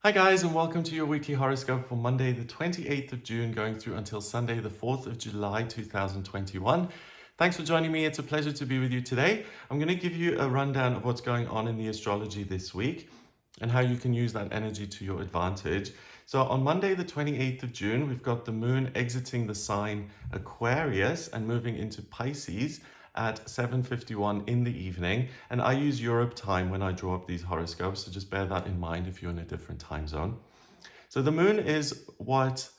Hi guys, and welcome to your weekly horoscope for Monday the 28th of June going through until Sunday the 4th of July 2021. Thanks for joining me. It's a pleasure to be with you today. I'm going to give you a rundown of what's going on in the astrology this week and how you can use that energy to your advantage. So on Monday the 28th of June, we've got the moon exiting the sign Aquarius and moving into Pisces at 7:51 in the evening. And I use Europe time when I draw up these horoscopes, so just bear that in mind if you're in a different time zone. So the moon is what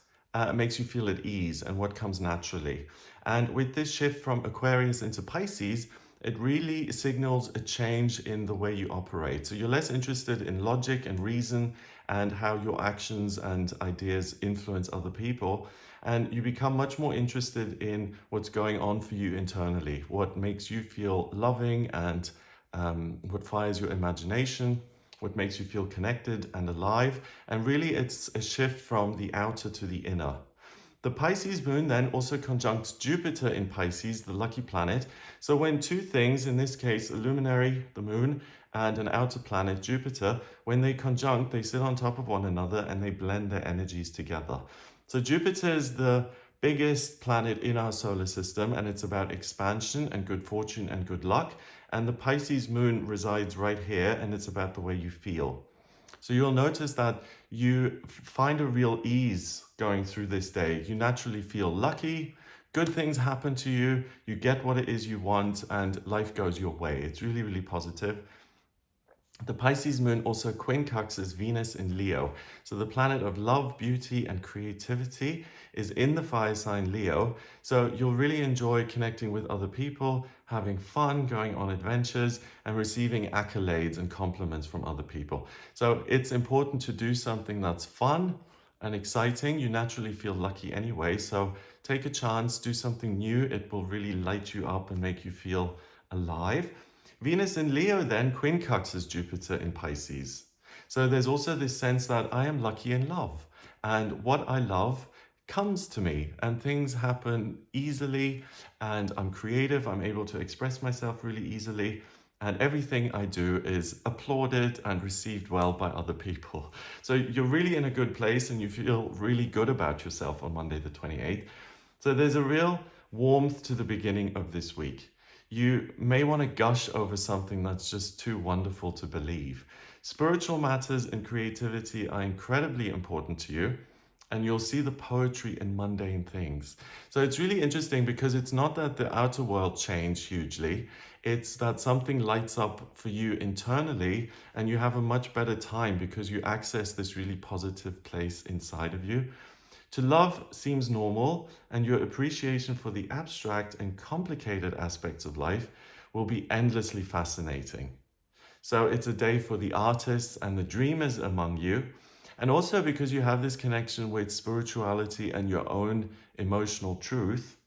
makes you feel at ease and what comes naturally. And with this shift from Aquarius into Pisces, it really signals a change in the way you operate. So you're less interested in logic and reason and how your actions and ideas influence other people. And you become much more interested in what's going on for you internally, what makes you feel loving and what fires your imagination, what makes you feel connected and alive. And really, it's a shift from the outer to the inner. The Pisces moon then also conjuncts Jupiter in Pisces, the lucky planet. So when two things, in this case a luminary, the moon, and an outer planet, Jupiter, when they conjunct, they sit on top of one another and they blend their energies together. So Jupiter is the biggest planet in our solar system, and it's about expansion and good fortune and good luck. And the Pisces moon resides right here, and it's about the way you feel. So you'll notice that you find a real ease going through this day. You naturally feel lucky, good things happen to you, you get what it is you want, and life goes your way. It's really, really positive. The Pisces moon also quincunxes Venus in Leo. So the planet of love, beauty, and creativity is in the fire sign Leo. So you'll really enjoy connecting with other people, having fun, going on adventures, and receiving accolades and compliments from other people. So it's important to do something that's fun and exciting. You naturally feel lucky anyway. So take a chance, do something new. It will really light you up and make you feel alive. Venus in Leo then quincunxes Jupiter in Pisces. So there's also this sense that I am lucky in love, and what I love comes to me, and things happen easily, and I'm creative, I'm able to express myself really easily, and everything I do is applauded and received well by other people. So you're really in a good place and you feel really good about yourself on Monday the 28th. So there's a real warmth to the beginning of this week. You may want to gush over something that's just too wonderful to believe. Spiritual matters and creativity are incredibly important to you, and you'll see the poetry in mundane things. So it's really interesting because it's not that the outer world changed hugely, it's that something lights up for you internally, and you have a much better time because you access this really positive place inside of you. To love seems normal, and your appreciation for the abstract and complicated aspects of life will be endlessly fascinating. So it's a day for the artists and the dreamers among you. And also because you have this connection with spirituality and your own emotional truth,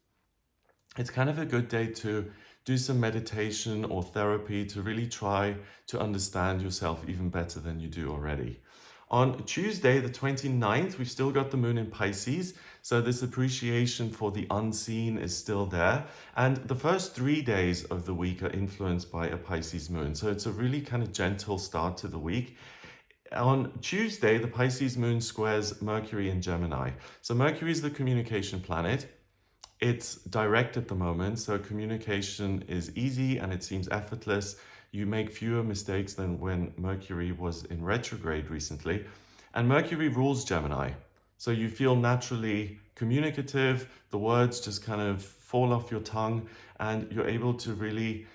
it's kind of a good day to do some meditation or therapy to really try to understand yourself even better than you do already. On Tuesday, the 29th, we've still got the moon in Pisces, so this appreciation for the unseen is still there. And the first 3 days of the week are influenced by a Pisces moon, so it's a really kind of gentle start to the week. On Tuesday, the Pisces moon squares Mercury in Gemini. So Mercury is the communication planet. It's direct at the moment, so communication is easy and it seems effortless. You make fewer mistakes than when Mercury was in retrograde recently. And Mercury rules Gemini. So you feel naturally communicative, the words just kind of fall off your tongue, and you're able to really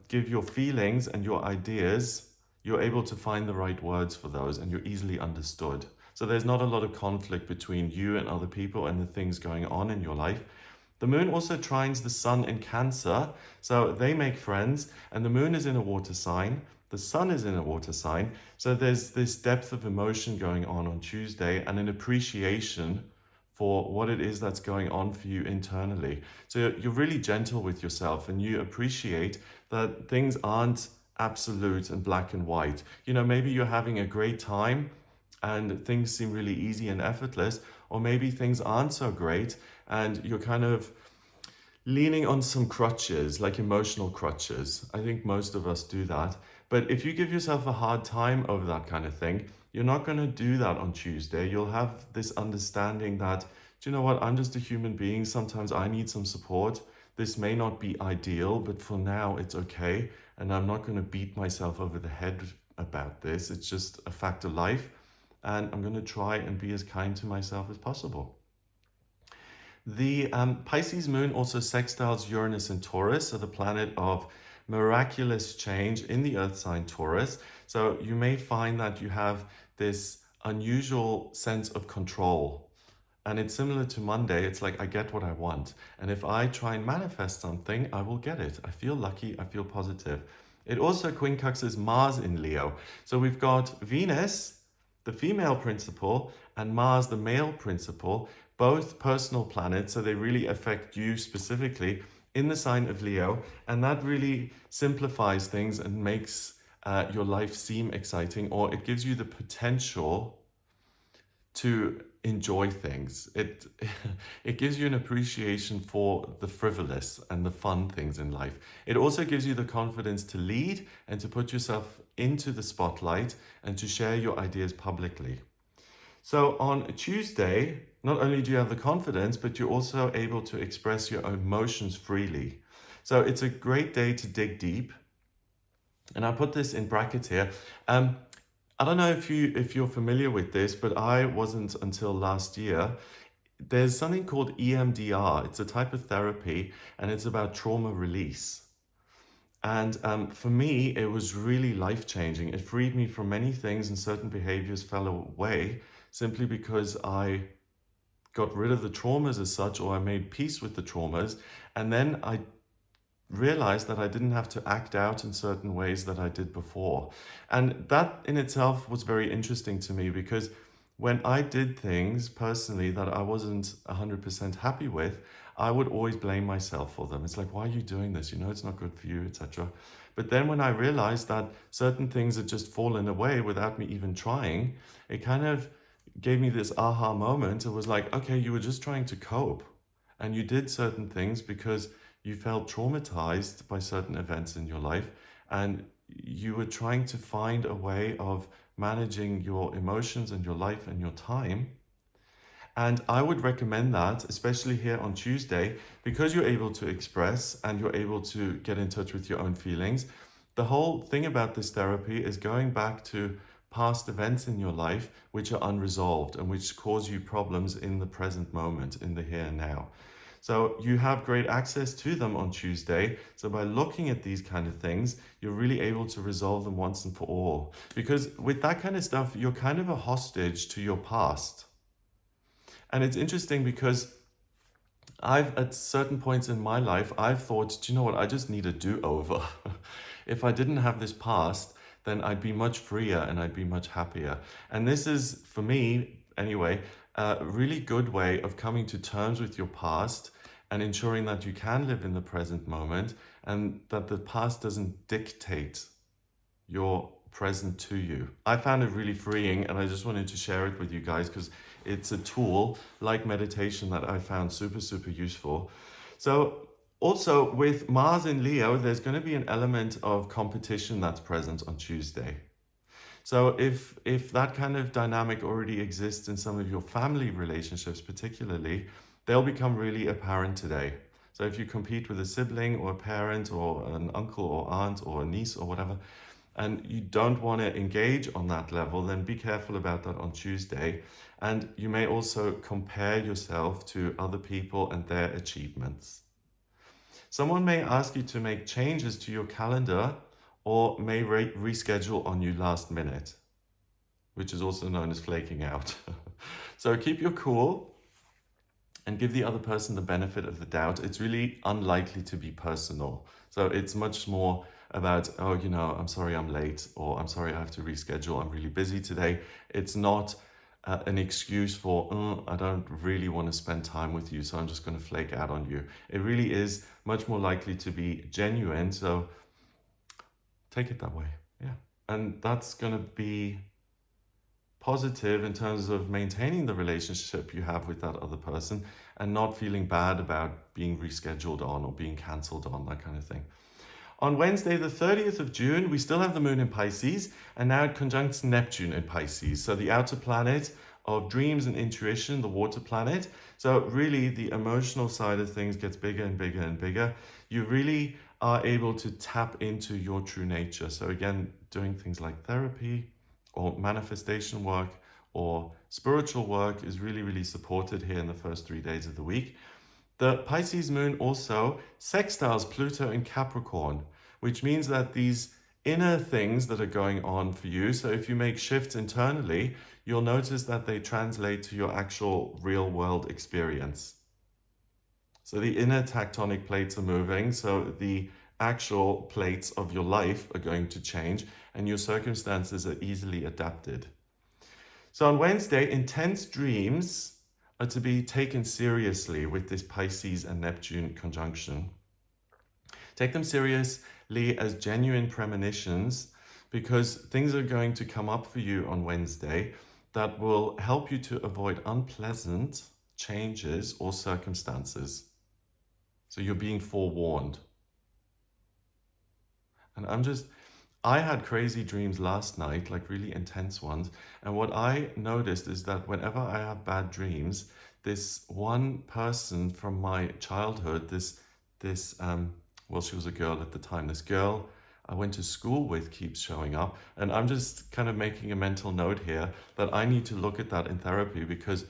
give your feelings and your ideas. You're able to find the right words for those, and you're easily understood. So there's not a lot of conflict between you and other people and the things going on in your life. The moon also trines the sun in Cancer, so they make friends, and the moon is in a water sign, the sun is in a water sign, so there's this depth of emotion going on Tuesday and an appreciation for what it is that's going on for you internally. So you're really gentle with yourself and you appreciate that things aren't absolute and black and white. You know, maybe you're having a great time and things seem really easy and effortless, or maybe things aren't so great and you're kind of leaning on some crutches, like emotional crutches. I think most of us do that. But if you give yourself a hard time over that kind of thing, you're not going to do that on Tuesday. You'll have this understanding that, do you know what, I'm just a human being. Sometimes I need some support. This may not be ideal, but for now it's okay. And I'm not going to beat myself over the head about this. It's just a fact of life. And I'm going to try and be as kind to myself as possible. The Pisces moon also sextiles Uranus and Taurus, so the planet of miraculous change in the earth sign Taurus. So you may find that you have this unusual sense of control. And it's similar to Monday. It's like, I get what I want. And if I try and manifest something, I will get it. I feel lucky. I feel positive. It also quincunxes Mars in Leo. So we've got Venus, the female principle, and Mars, the male principle, both personal planets. So they really affect you specifically in the sign of Leo. And that really simplifies things and makes your life seem exciting, or it gives you the potential to enjoy things. It gives you an appreciation for the frivolous and the fun things in life. It also gives you the confidence to lead and to put yourself into the spotlight and to share your ideas publicly. So on Tuesday, not only do you have the confidence, but you're also able to express your emotions freely. So it's a great day to dig deep. And I put this in brackets here. I don't know if you're familiar with this, but I wasn't until last year. There's something called EMDR. It's a type of therapy, and it's about trauma release. And for me, it was really life-changing. It freed me from many things, and certain behaviors fell away simply because I got rid of the traumas as such, or I made peace with the traumas. And then I realized that I didn't have to act out in certain ways that I did before. And that in itself was very interesting to me, because when I did things personally that I wasn't 100% happy with, I would always blame myself for them. It's like, why are you doing this? You know, it's not good for you, etc. But then when I realized that certain things had just fallen away without me even trying, it kind of gave me this aha moment. It was like, okay, you were just trying to cope, and you did certain things because you felt traumatized by certain events in your life, and you were trying to find a way of managing your emotions and your life and your time. And I would recommend that, especially here on Tuesday, because you're able to express and you're able to get in touch with your own feelings. The whole thing about this therapy is going back to past events in your life which are unresolved and which cause you problems in the present moment, in the here and now. So you have great access to them on Tuesday. So by looking at these kind of things, you're really able to resolve them once and for all. Because with that kind of stuff, you're kind of a hostage to your past. And it's interesting because at certain points in my life, I've thought, do you know what? I just need a do-over. If I didn't have this past, then I'd be much freer and I'd be much happier. And this is, for me anyway, a really good way of coming to terms with your past and ensuring that you can live in the present moment and that the past doesn't dictate your present to you. I found it really freeing, and I just wanted to share it with you guys because it's a tool like meditation that I found super, super useful. So also with Mars in Leo, there's going to be an element of competition that's present on Tuesday. So if that kind of dynamic already exists in some of your family relationships particularly, they'll become really apparent today. So if you compete with a sibling or a parent or an uncle or aunt or a niece or whatever, and you don't want to engage on that level, then be careful about that on Tuesday. And you may also compare yourself to other people and their achievements. Someone may ask you to make changes to your calendar or may reschedule on you last minute, which is also known as flaking out. So keep your cool and give the other person the benefit of the doubt. It's really unlikely to be personal. So it's much more about, oh, you know, I'm sorry I'm late, or I'm sorry I have to reschedule, I'm really busy today. It's not an excuse for, I don't really want to spend time with you, so I'm just going to flake out on you. It really is much more likely to be genuine. So take it that way. Yeah. And that's going to be positive in terms of maintaining the relationship you have with that other person and not feeling bad about being rescheduled on or being cancelled on, that kind of thing. On Wednesday, the 30th of June, we still have the moon in Pisces, and now it conjuncts Neptune in Pisces. So the outer planet of dreams and intuition, the water planet. So really the emotional side of things gets bigger and bigger and bigger. You really are able to tap into your true nature. So again, doing things like therapy or manifestation work or spiritual work is really, really supported here in the first 3 days of the week. The Pisces moon also sextiles Pluto in Capricorn, which means that these inner things that are going on for you, so if you make shifts internally, you'll notice that they translate to your actual real world experience. So the inner tectonic plates are moving, so the actual plates of your life are going to change and your circumstances are easily adapted. So on Wednesday, intense dreams are to be taken seriously with this Pisces and Neptune conjunction. Take them seriously as genuine premonitions because things are going to come up for you on Wednesday that will help you to avoid unpleasant changes or circumstances. So you're being forewarned. And I had crazy dreams last night, like really intense ones. And what I noticed is that whenever I have bad dreams, this one person from my childhood, well, she was a girl at the time, this girl I went to school with keeps showing up. And I'm just kind of making a mental note here that I need to look at that in therapy because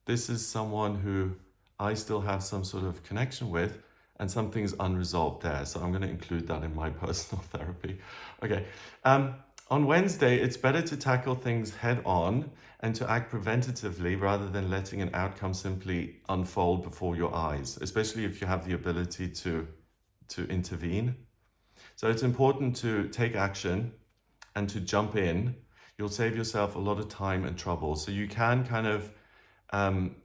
this is someone who I still have some sort of connection with and something's unresolved there. So I'm going to include that in my personal therapy. Okay. On Wednesday, it's better to tackle things head on and to act preventatively rather than letting an outcome simply unfold before your eyes, especially if you have the ability to intervene. So it's important to take action and to jump in. You'll save yourself a lot of time and trouble. So you can kind of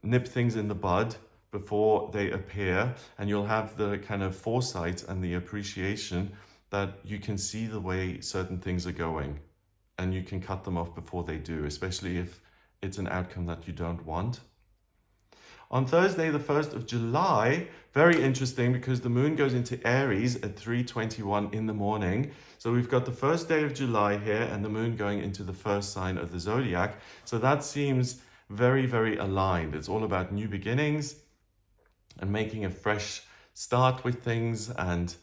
nip things in the bud before they appear, and you'll have the kind of foresight and the appreciation that you can see the way certain things are going and you can cut them off before they do, especially if it's an outcome that you don't want. On Thursday, the 1st of July, very interesting because the moon goes into Aries at 3:21 in the morning. So we've got the first day of July here and the moon going into the first sign of the zodiac. So that seems very, very aligned. It's all about new beginnings and making a fresh start with things and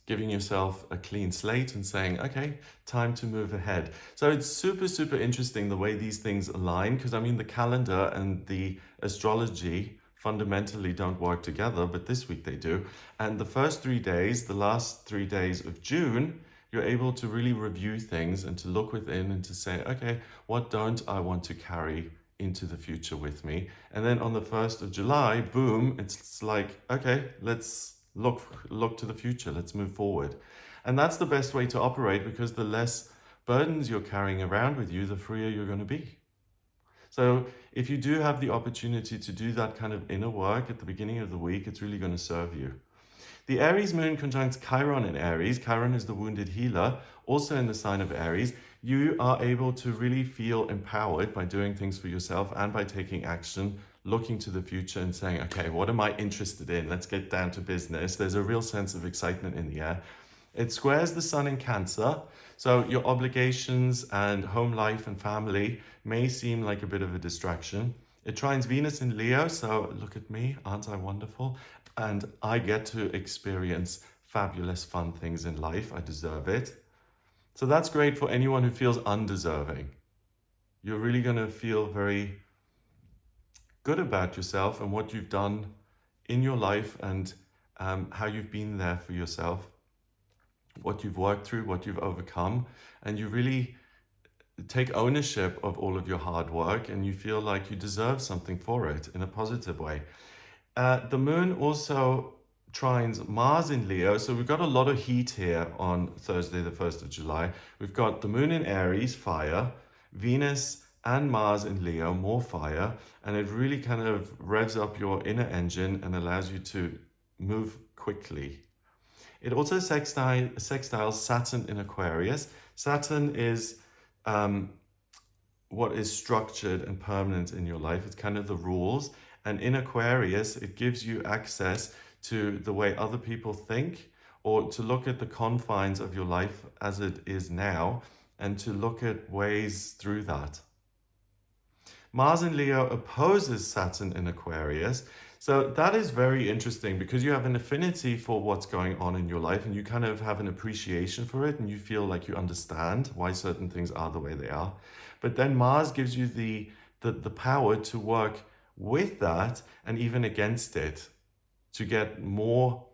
giving yourself a clean slate and saying, okay, time to move ahead. So it's super, super interesting the way these things align because I mean, the calendar and the astrology fundamentally don't work together, but this week they do. And the first 3 days, the last 3 days of June, you're able to really review things and to look within and to say, okay, what don't I want to carry into the future with me? And then on the 1st of July, boom, it's like, okay, let's look to the future, let's move forward. And that's the best way to operate because the less burdens you're carrying around with you, the freer you're going to be. So if you do have the opportunity to do that kind of inner work at the beginning of the week, it's really going to serve you. The Aries moon conjuncts Chiron in Aries. Chiron is the wounded healer, also in the sign of Aries. You are able to really feel empowered by doing things for yourself and by taking action, looking to the future and saying, okay, what am I interested in? Let's get down to business. There's a real sense of excitement in the air. It squares the sun in Cancer, so your obligations and home life and family may seem like a bit of a distraction. It trines Venus in Leo, so look at me, aren't I wonderful? And I get to experience fabulous, fun things in life. I deserve it. So that's great for anyone who feels undeserving. You're really going to feel very good about yourself and what you've done in your life and how you've been there for yourself, what you've worked through, what you've overcome, and you really take ownership of all of your hard work and you feel like you deserve something for it in a positive way. The moon also trines Mars in Leo, so we've got a lot of heat here on Thursday, the 1st of July. We've got the moon in Aries, fire, Venus and Mars in Leo, more fire, and it really kind of revs up your inner engine and allows you to move quickly. It also sextiles Saturn in Aquarius. Saturn is what is structured and permanent in your life. It's kind of the rules. And in Aquarius, it gives you access to the way other people think or to look at the confines of your life as it is now and to look at ways through that. Mars in Leo opposes Saturn in Aquarius. So that is very interesting because you have an affinity for what's going on in your life and you kind of have an appreciation for it and you feel like you understand why certain things are the way they are. But then Mars gives you the power to work with that and even against it to get more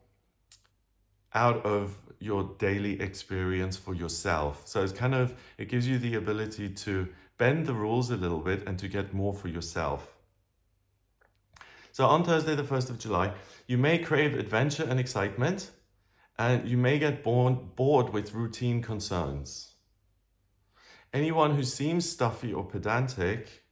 out of your daily experience for yourself. So it gives you the ability to bend the rules a little bit and to get more for yourself. So on Thursday, the 1st of July, you may crave adventure and excitement, and you may get bored with routine concerns. Anyone who seems stuffy or pedantic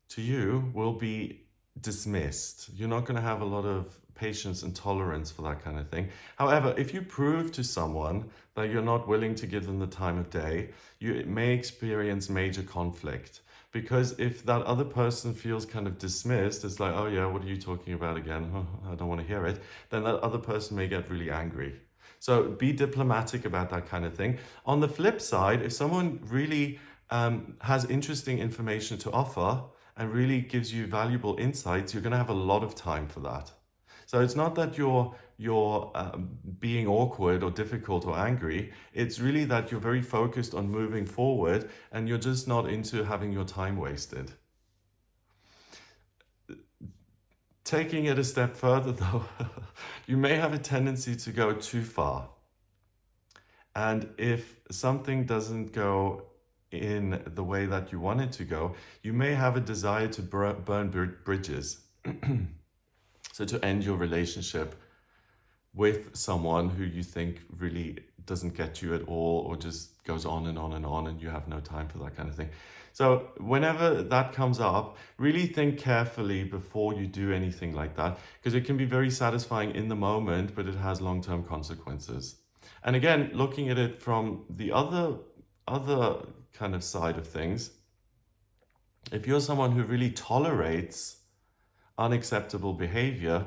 to you will be dismissed. You're not going to have a lot of patience and tolerance for that kind of thing. However, if you prove to someone that you're not willing to give them the time of day, you may experience major conflict. Because if that other person feels kind of dismissed, it's like, oh yeah, what are you talking about again? Oh, I don't want to hear it. Then that other person may get really angry. So be diplomatic about that kind of thing. On the flip side, if someone really has interesting information to offer and really gives you valuable insights, you're going to have a lot of time for that. So it's not that you're being awkward or difficult or angry. It's really that you're very focused on moving forward and you're just not into having your time wasted. Taking it a step further though, you may have a tendency to go too far. And if something doesn't go in the way that you want it to go, you may have a desire to burn bridges. So to end your relationship with someone who you think really doesn't get you at all or just goes on and on and on and you have no time for that kind of thing. So whenever that comes up, really think carefully before you do anything like that, because it can be very satisfying in the moment, but it has long-term consequences. And again, looking at it from the other kind of side of things, if you're someone who really tolerates unacceptable behavior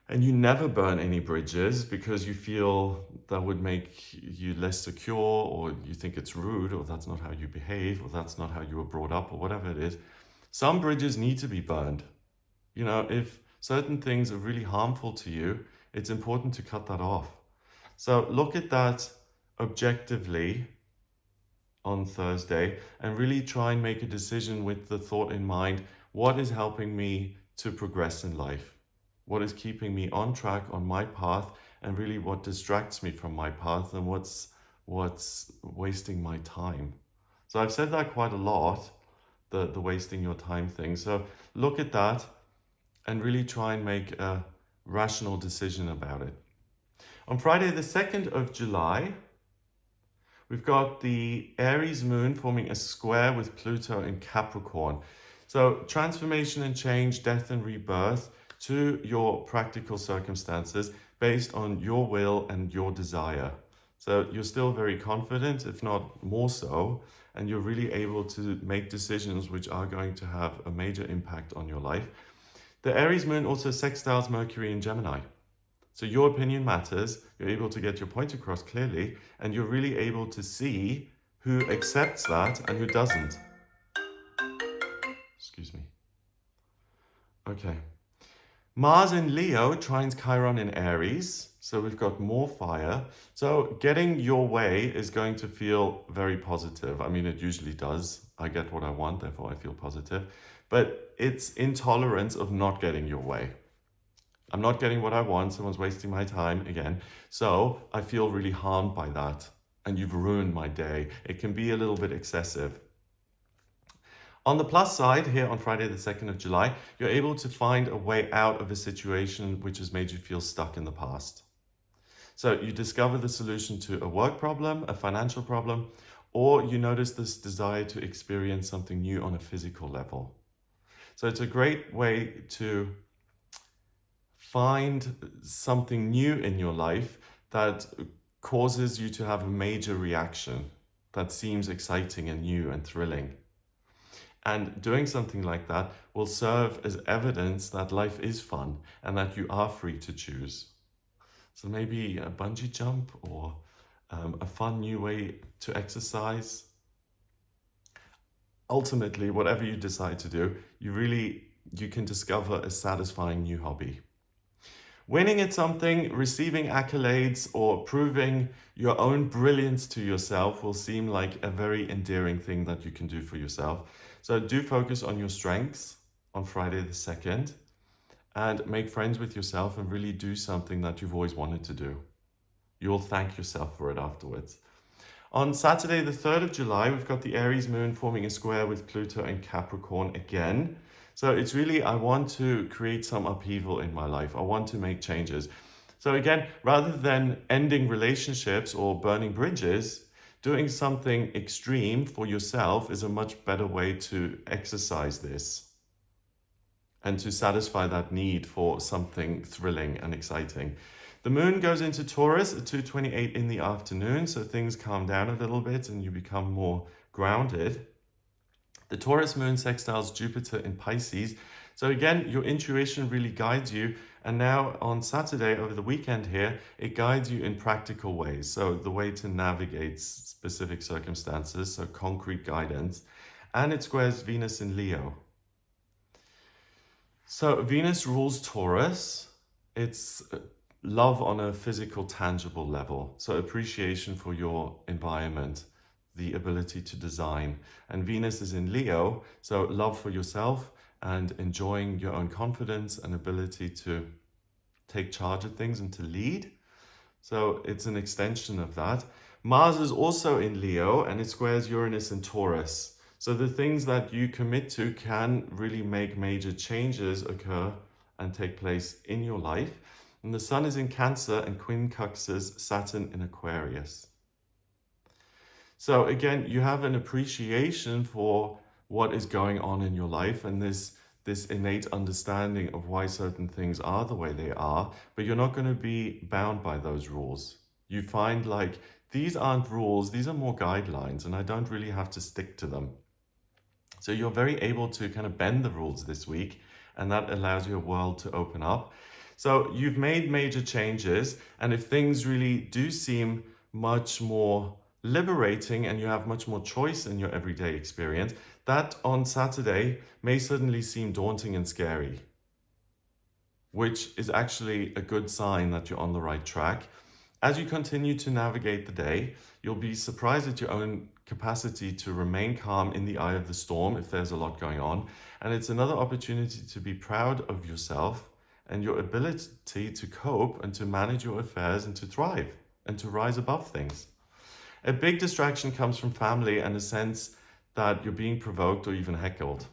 and you never burn any bridges because you feel that would make you less secure, or you think it's rude, or that's not how you behave, or that's not how you were brought up, or whatever it is, some bridges need to be burned. You know, if certain things are really harmful to you, it's important to cut that off. So look at that objectively on Thursday and really try and make a decision with the thought in mind, what is helping me to progress in life? What is keeping me on track on my path, and really what distracts me from my path, and what's wasting my time? So I've said that quite a lot, the wasting your time thing. So look at that and really try and make a rational decision about it. On Friday, the 2nd of July, we've got the Aries moon forming a square with Pluto in Capricorn. So transformation and change, death and rebirth to your practical circumstances based on your will and your desire. So you're still very confident, if not more so, and you're really able to make decisions which are going to have a major impact on your life. The Aries moon also sextiles Mercury in Gemini. So your opinion matters, you're able to get your point across clearly, and you're really able to see who accepts that and who doesn't. Excuse me. Okay. Mars in Leo trines Chiron in Aries, so we've got more fire. So getting your way is going to feel very positive. I mean, it usually does. I get what I want, therefore I feel positive. But it's intolerance of not getting your way. I'm not getting what I want, someone's wasting my time again. So I feel really harmed by that. And you've ruined my day. It can be a little bit excessive. On the plus side, here on Friday the 2nd of July, you're able to find a way out of a situation which has made you feel stuck in the past. So you discover the solution to a work problem, a financial problem, or you notice this desire to experience something new on a physical level. So it's a great way to find something new in your life that causes you to have a major reaction that seems exciting and new and thrilling. And doing something like that will serve as evidence that life is fun and that you are free to choose. So maybe a bungee jump or a fun new way to exercise. Ultimately, whatever you decide to do, you can discover a satisfying new hobby. Winning at something, receiving accolades, or proving your own brilliance to yourself will seem like a very endearing thing that you can do for yourself. So do focus on your strengths on Friday the 2nd and make friends with yourself and really do something that you've always wanted to do. You'll thank yourself for it afterwards. On Saturday, the 3rd of July, we've got the Aries moon forming a square with Pluto and Capricorn again. So it's really, I want to create some upheaval in my life. I want to make changes. So again, rather than ending relationships or burning bridges, doing something extreme for yourself is a much better way to exercise this and to satisfy that need for something thrilling and exciting. The moon goes into Taurus at 2:28 in the afternoon, so things calm down a little bit and you become more grounded. The Taurus moon sextiles Jupiter in Pisces. So again, your intuition really guides you. And now on Saturday, over the weekend here, it guides you in practical ways. So the way to navigate specific circumstances, so concrete guidance. And it squares Venus in Leo. So Venus rules Taurus. It's love on a physical, tangible level. So appreciation for your environment, the ability to design. And Venus is in Leo, so love for yourself and enjoying your own confidence and ability to take charge of things and to lead. So it's an extension of that. Mars is also in Leo and it squares Uranus and Taurus. So the things that you commit to can really make major changes occur and take place in your life. And the Sun is in Cancer and quincunxes Saturn in Aquarius. So again, you have an appreciation for what is going on in your life and this innate understanding of why certain things are the way they are, but you're not going to be bound by those rules. You find like, these aren't rules, these are more guidelines, and I don't really have to stick to them. So you're very able to kind of bend the rules this week, and that allows your world to open up. So you've made major changes, and if things really do seem much more liberating and you have much more choice in your everyday experience, that on Saturday may suddenly seem daunting and scary, which is actually a good sign that you're on the right track. As you continue to navigate the day, you'll be surprised at your own capacity to remain calm in the eye of the storm if there's a lot going on. And it's another opportunity to be proud of yourself and your ability to cope and to manage your affairs and to thrive and to rise above things. A big distraction comes from family and a sense that you're being provoked or even heckled.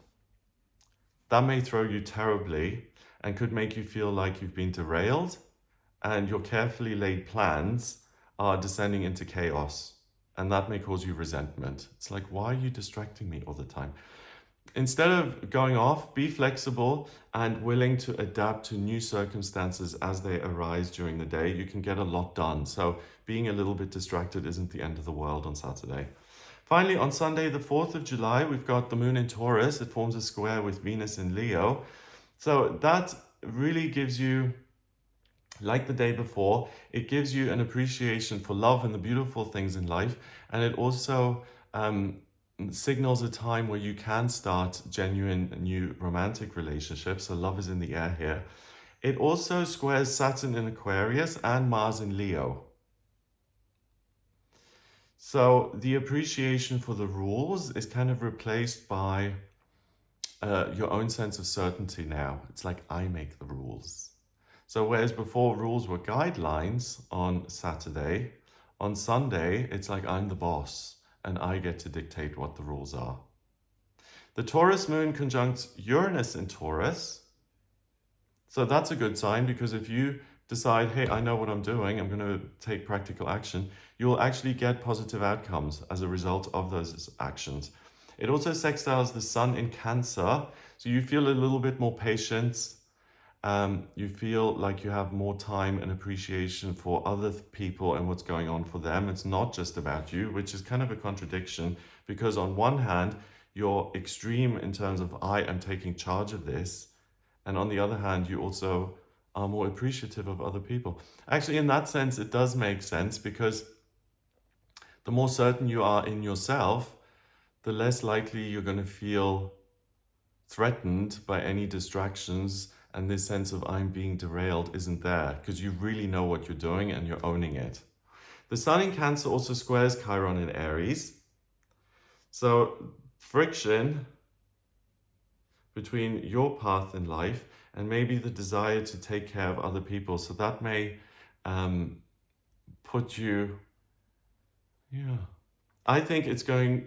That may throw you terribly and could make you feel like you've been derailed and your carefully laid plans are descending into chaos. And that may cause you resentment. It's like, why are you distracting me all the time? Instead of going off, be flexible and willing to adapt to new circumstances as they arise during the day. You can get a lot done. So being a little bit distracted isn't the end of the world on Saturday. Finally, on Sunday, the 4th of July, we've got the moon in Taurus. It forms a square with Venus in Leo. So that really gives you, like the day before, it gives you an appreciation for love and the beautiful things in life. And it also signals a time where you can start genuine new romantic relationships. So love is in the air here. It also squares Saturn in Aquarius and Mars in Leo. So the appreciation for the rules is kind of replaced by your own sense of certainty now. It's like, I make the rules. So whereas before rules were guidelines on Saturday, on Sunday, it's like I'm the boss and I get to dictate what the rules are. The Taurus moon conjuncts Uranus in Taurus. So that's a good sign, because if you decide, hey, I know what I'm doing, I'm going to take practical action, you'll actually get positive outcomes as a result of those actions. It also sextiles the Sun in Cancer, so you feel a little bit more patience. You feel like you have more time and appreciation for other people and what's going on for them. It's not just about you, which is kind of a contradiction, because on one hand, you're extreme in terms of I am taking charge of this. And on the other hand, you also are more appreciative of other people. Actually, in that sense, it does make sense, because the more certain you are in yourself, the less likely you're going to feel threatened by any distractions, and this sense of I'm being derailed isn't there, because you really know what you're doing and you're owning it. The Sun in Cancer also squares Chiron in Aries. So friction between your path in life and maybe the desire to take care of other people. So that may put you, I think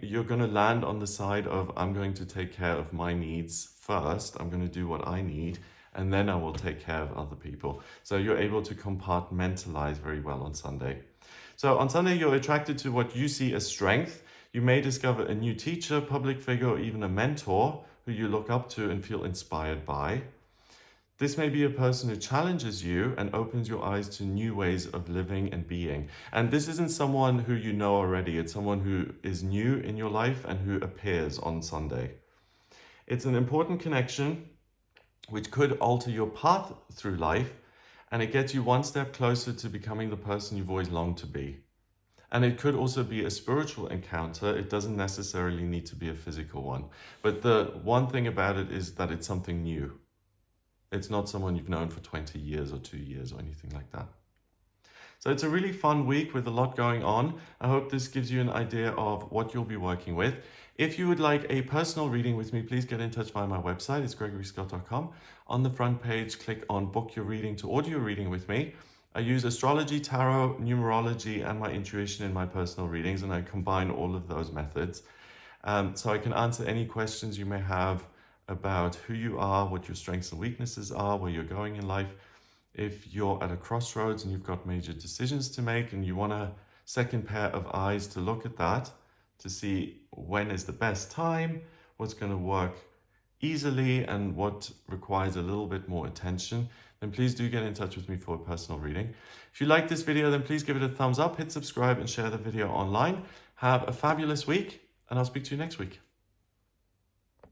you're going to land on the side of, I'm going to take care of my needs first. I'm going to do what I need, and then I will take care of other people. So you're able to compartmentalize very well on Sunday. So on Sunday, you're attracted to what you see as strength. You may discover a new teacher, public figure, or even a mentor who you look up to and feel inspired by. This may be a person who challenges you and opens your eyes to new ways of living and being. And this isn't someone who you know already. It's someone who is new in your life and who appears on Sunday. It's an important connection which could alter your path through life, and it gets you one step closer to becoming the person you've always longed to be. And it could also be a spiritual encounter. It doesn't necessarily need to be a physical one. But the one thing about it is that it's something new. It's not someone you've known for 20 years or 2 years or anything like that. So it's a really fun week with a lot going on. I hope this gives you an idea of what you'll be working with. If you would like a personal reading with me, please get in touch via my website. It's gregoryscott.com. On the front page, click on Book Your Reading to order your reading with me. I use astrology, tarot, numerology, and my intuition in my personal readings, and I combine all of those methods. So I can answer any questions you may have about who you are, what your strengths and weaknesses are, where you're going in life. If you're at a crossroads and you've got major decisions to make and you want a second pair of eyes to look at that, to see when is the best time, what's going to work easily and what requires a little bit more attention, then please do get in touch with me for a personal reading. If you like this video, then please give it a thumbs up, hit subscribe, and share the video online. Have a fabulous week, and I'll speak to you next week.